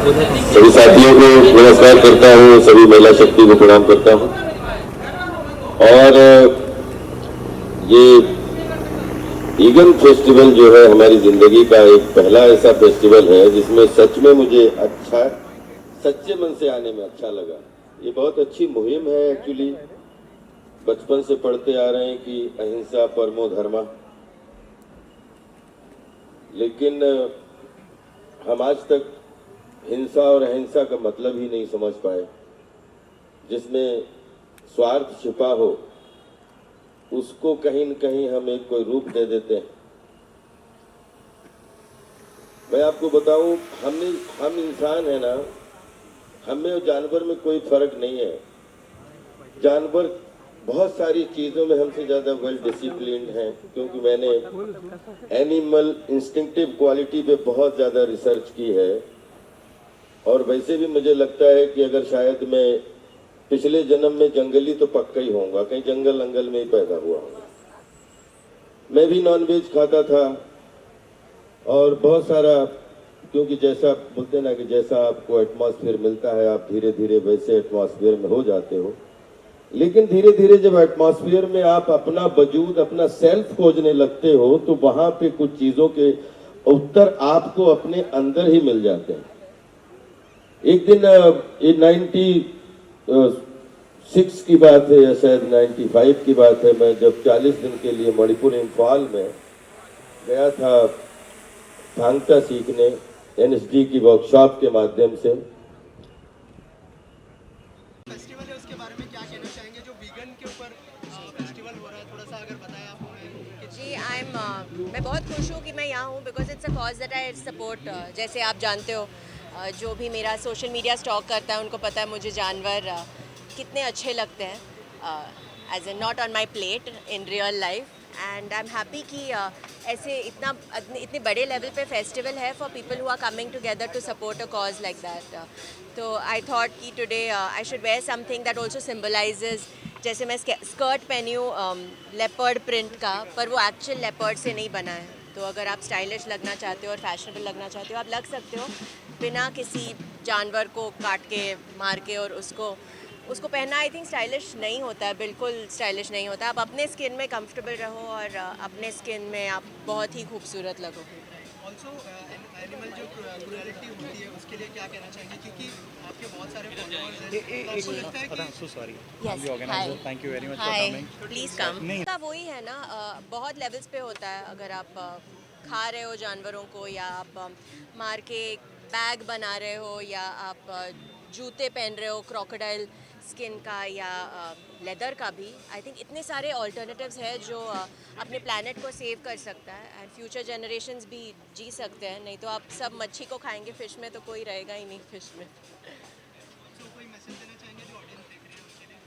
सभी साथियों को नमस्कार करता हूँ, सभी महिला शक्ति को प्रणाम करता हूँ। और ये वीगन फेस्टिवल जो है हमारी जिंदगी का एक पहला ऐसा फेस्टिवल है जिसमें सच में मुझे सच्चे मन से आने में अच्छा लगा। ये बहुत अच्छी मुहिम है। एक्चुअली बचपन से पढ़ते आ रहे हैं कि अहिंसा परमो धर्मा, लेकिन हम आज तक हिंसा और अहिंसा का मतलब ही नहीं समझ पाए। जिसमें स्वार्थ छिपा हो उसको कहीं न कहीं हम एक कोई रूप दे देते हैं। मैं आपको बताऊं, हम इंसान है ना, हमें और जानवर में कोई फर्क नहीं है। जानवर बहुत सारी चीज़ों में हमसे ज़्यादा वेल डिसिप्लिन्ड हैं, क्योंकि मैंने एनिमल इंस्टिंक्टिव क्वालिटी पे बहुत ज़्यादा रिसर्च की है। और वैसे भी मुझे लगता है कि अगर शायद मैं पिछले जन्म में जंगली तो पक्का ही होऊंगा, कहीं जंगल अंगल में ही पैदा हुआ हूँ। मैं भी नॉनवेज खाता था और बहुत सारा, क्योंकि जैसा बोलते ना कि जैसा आपको एटमॉस्फेयर मिलता है आप धीरे धीरे वैसे एटमॉस्फेयर में हो जाते हो। लेकिन धीरे धीरे जब एटमॉस्फेयर में आप अपना वजूद, अपना सेल्फ खोजने लगते हो तो वहां पे कुछ चीजों के उत्तर आपको अपने अंदर ही मिल जाते हैं। एक दिन ये 96 की बात है या शायद 95 की बात है, मैं जब 40 दिन के लिए मणिपुर इम्फाल में गया था थांगटा सीखने, एनएसडी की वर्कशॉप के माध्यम से। फेस्टिवल है उसके बारे में क्या कहना चाहेंगे, जो वीगन के ऊपर फेस्टिवल हो रहा है, थोड़ा सा अगर बताया आप हमें। जी मैं बहुत खुश हूँ कि मैं यहाँ हूँ because it's a cause that I support. जैसे आप जानते हो, जो भी मेरा सोशल मीडिया स्टॉक करता है उनको पता है मुझे जानवर कितने अच्छे लगते हैं, as a not on my plate in real life. And I am happy कि ऐसे इतने बड़े लेवल पे फेस्टिवल है for people who are coming together to support a cause like that. तो आई थॉट कि today I should wear something that also symbolizes. जैसे मैं स्कर्ट पहनी हूँ लेपर्ड प्रिंट का, पर वो एक्चुअल लेपर्ड से नहीं बना है। तो अगर आप स्टाइलिश लगना चाहते हो और फैशनेबल लगना चाहते हो, आप लग सकते हो बिना किसी जानवर को काट के मार के। और उसको पहनना आई थिंक स्टाइलिश नहीं होता है, बिल्कुल स्टाइलिश नहीं होता। आप अपने स्किन में कंफर्टेबल रहो और अपने स्किन में आप बहुत ही खूबसूरत लगो। ऑल्सो एनिमल जो क्रूएलिटी होती है उसके लिए क्या कहना चाहेंगे, क्योंकि आपके बहुत सारे फॉलोअर्स हैं, तो आपको लगता है कि so sorry Yes, organiser, thank you very much for hi, coming. Please कम। का वही है ना, बहुत लेवल्स पे होता है। अगर आप खा रहे हो जानवरों को, या आप मार के बैग बना रहे हो, या आप जूते पहन रहे हो क्रोकोडाइल स्किन का या लेदर का भी, आई थिंक इतने सारे ऑल्टरनेटिव्स हैं जो अपने प्लानट को सेव कर सकता है एंड फ्यूचर जनरेशन्स भी जी सकते हैं। नहीं तो आप सब मच्छी को खाएंगे, फ़िश में तो कोई रहेगा ही नहीं फ़िश में। तो कोई मैसेज देना चाहेंगे जो ऑडियंस देख रही है उसके लिए।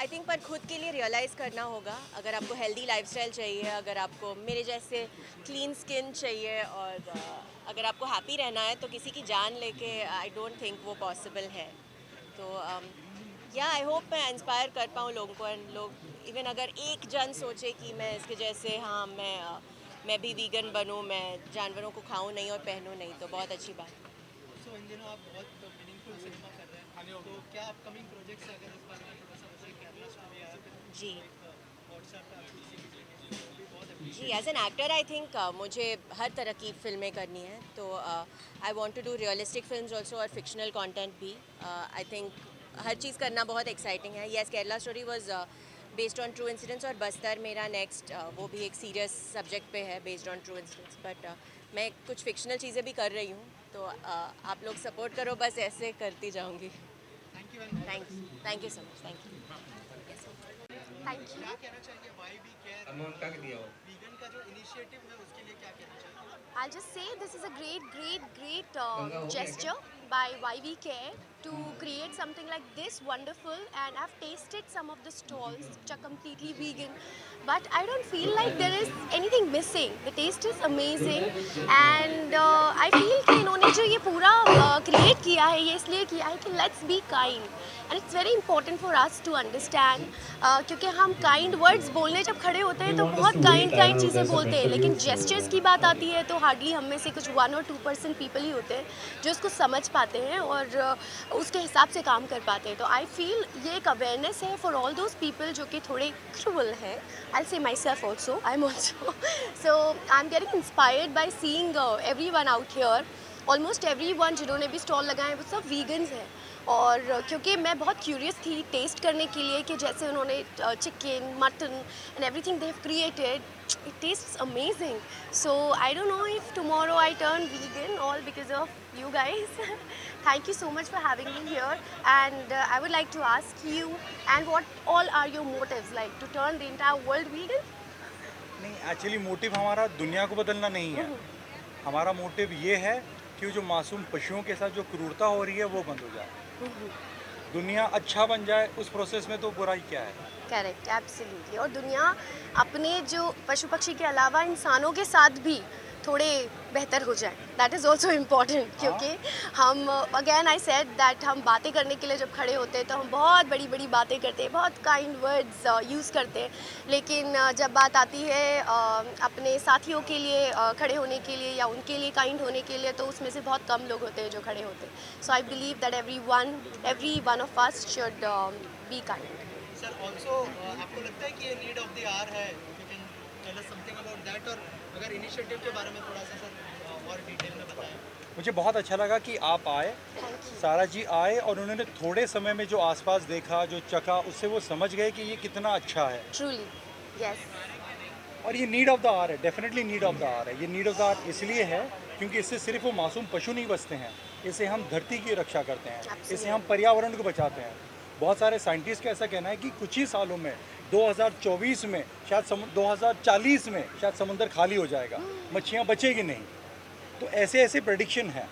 आई थिंक पर खुद के लिए रियलाइज़ करना होगा। अगर आपको हेल्दी लाइफस्टाइल चाहिए, अगर आपको मेरे जैसे क्लीन स्किन चाहिए, और अगर आपको हैप्पी रहना है, तो किसी की जान लेके आई डोंट थिंक वो पॉसिबल है। तो या आई होप मैं इंस्पायर कर पाऊँ लोगों को, एंड लोग इवन अगर एक जन सोचे कि मैं इसके जैसे, हाँ मैं भी वीगन बनूँ, मैं जानवरों को खाऊँ नहीं और पहनूँ नहीं, तो बहुत अच्छी बात। सो इन दिनों आप बहुत मीनिंगफुल सिनेमा कर रहे हैं, तो क्या अपकमिंग प्रोजेक्ट्स है, अगर इस बारे में थोड़ा सा बताइए। केरला स्टोरी या फिर जी व्हाट्सएप पे आप किसी भी जगह, वो भी बहुत जी, as an actor I think मुझे हर तरह की फ़िल्में करनी है। तो I want to do realistic films also और फिक्शनल कंटेंट भी। आई थिंक हर चीज़ करना बहुत एक्साइटिंग है। Yes, Kerala story was based on true incidents, और बस्तर मेरा नेक्स्ट वो भी एक सीरियस सब्जेक्ट पे है based on true incidents. But मैं कुछ फिक्शनल चीज़ें भी कर रही हूँ, तो आप लोग सपोर्ट करो, बस ऐसे करती जाऊँगी। Thank you. Thank you so much, thank you. Thank you. क्या कहना चाहेंगे वाई वी केयर वीगन का जो इनिशिएटिव है उसके लिए, क्या कहना चाहेंगे। I'll just say this is a great gesture by YV Care to create something like this wonderful, and I've tasted some of the stalls which are completely vegan, but I don't feel like there is anything missing. The taste is amazing, and I feel कि इन्होंने जो ये पूरा create किया किया है, ये इसलिए किया है कि let's be kind and it's very important for us to understand, क्योंकि हम काइंड वर्ड्स बोलने जब खड़े होते हैं तो बहुत काइंड चीज़ें बोलते हैं, लेकिन जेस्चर्स की बात आती है तो हार्डली हम में से कुछ 1 और 2% पीपल ही होते हैं जो इसको समझ पाते हैं और उसके हिसाब से काम कर पाते हैं. तो आई फील ये एक अवेयरनेस है फॉर ऑल दोज पीपल जो कि थोड़े क्रूअल हैं. आई से my self also, I am also. So I am getting inspired by seeing everyone out here. Almost everyone जिन्होंने भी स्टॉल लगाए हैं वो सब वीगन्स हैं. और क्योंकि मैं बहुत क्यूरियस थी टेस्ट करने के लिए कि जैसे उन्होंने chicken, mutton and everything they have created, it tastes amazing. So I don't know if tomorrow I turn vegan, all because of you guys. Thank you so much for having me here, and I would like to ask you, and what all are your motives, like to turn the entire world vegan? नहीं, actually motive हमारा दुनिया को बदलना नहीं है. हमारा motive ये है कि जो मासूम पशुओं के साथ जो क्रूरता हो रही है वो बंद हो जाए, दुनिया अच्छा बन जाए. उस प्रोसेस में तो बुराई क्या है? Correct, absolutely. और दुनिया अपने जो पशु पक्षी के अलावा इंसानों के साथ भी थोड़े बेहतर हो जाए, दैट इज़ ऑल्सो इम्पॉर्टेंट. क्योंकि हम अगेन आई सेड दैट हम बातें करने के लिए जब खड़े होते हैं तो हम बहुत बड़ी बड़ी बातें करते हैं, बहुत काइंड वर्ड्स यूज़ करते हैं, लेकिन जब बात आती है अपने साथियों के लिए खड़े होने के लिए या उनके लिए काइंड होने के लिए, तो उसमें से बहुत कम लोग होते हैं जो खड़े होते हैं. So I believe that every one of us should be kind. Sir also आपको लगता है कि ये नीड ऑफ द आवर है? You can tell us something about that, और अगर इनिशिएटिव के बारे में थोड़ा सा सर और डिटेल में बताएं. मुझे बहुत अच्छा लगा कि आप आए, सारा जी आए, और उन्होंने थोड़े समय में जो आसपास देखा, जो चखा, उससे वो समझ गए कि ये कितना अच्छा है. Truly, yes. और ये नीड ऑफ द आवर है, definitely need of the hour है. ये नीड ऑफ द आवर इसलिए है क्योंकि इससे सिर्फ वो मासूम पशु नहीं बचते हैं, इससे हम धरती की रक्षा करते हैं, इससे हम पर्यावरण को बचाते हैं. बहुत सारे साइंटिस्ट का ऐसा कहना है कि कुछ ही सालों में 2024 में शायद 2040 में शायद समुद्र खाली हो जाएगा, मच्छियाँ बचेगी नहीं. तो ऐसे ऐसे प्रेडिक्शन है.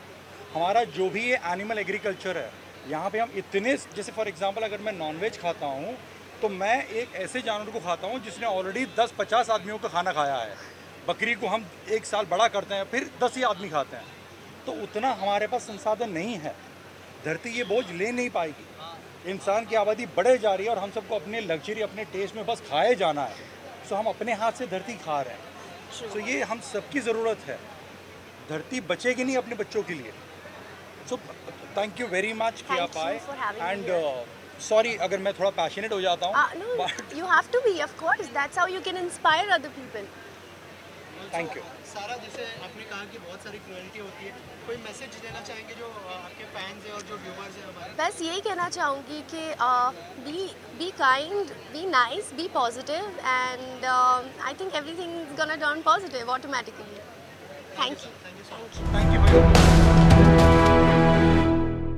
हमारा जो भी ये एनिमल एग्रीकल्चर है, यहाँ पे हम इतने, जैसे फॉर एग्जांपल अगर मैं नॉनवेज खाता हूँ तो मैं एक ऐसे जानवर को खाता हूँ जिसने ऑलरेडी 10-50 आदमियों का खाना खाया है. बकरी को हम 1 साल बड़ा करते हैं, फिर 10 ही आदमी खाते हैं. तो उतना हमारे पास संसाधन नहीं है. धरती ये बोझ ले नहीं पाएगी. इंसान की आबादी बढ़े जा रही है और हम सबको अपने लग्जरी, अपने टेस्ट में बस खाए जाना है. सो हम अपने हाथ से धरती खा रहे हैं. सो ये हम सबकी ज़रूरत है. धरती बचेगी नहीं अपने बच्चों के लिए. So thank you very much कि आप आए. एंड सॉरी अगर मैं थोड़ा पैशनेट हो जाता हूँ. No, you have to be, of course. That's how you can inspire other people. Thank you. सारा, जैसे आपने कहा कि बहुत सारी क्रूएल्टी होती है, कोई मैसेज देना चाहेंगे जो आपके फैंस हैं और जो व्यूअर्स हैं हमारे? बस यही कहना चाहूँगी कि be kind, be nice, be positive, and I think everything is gonna turn positive automatically. Thank you. Thank you.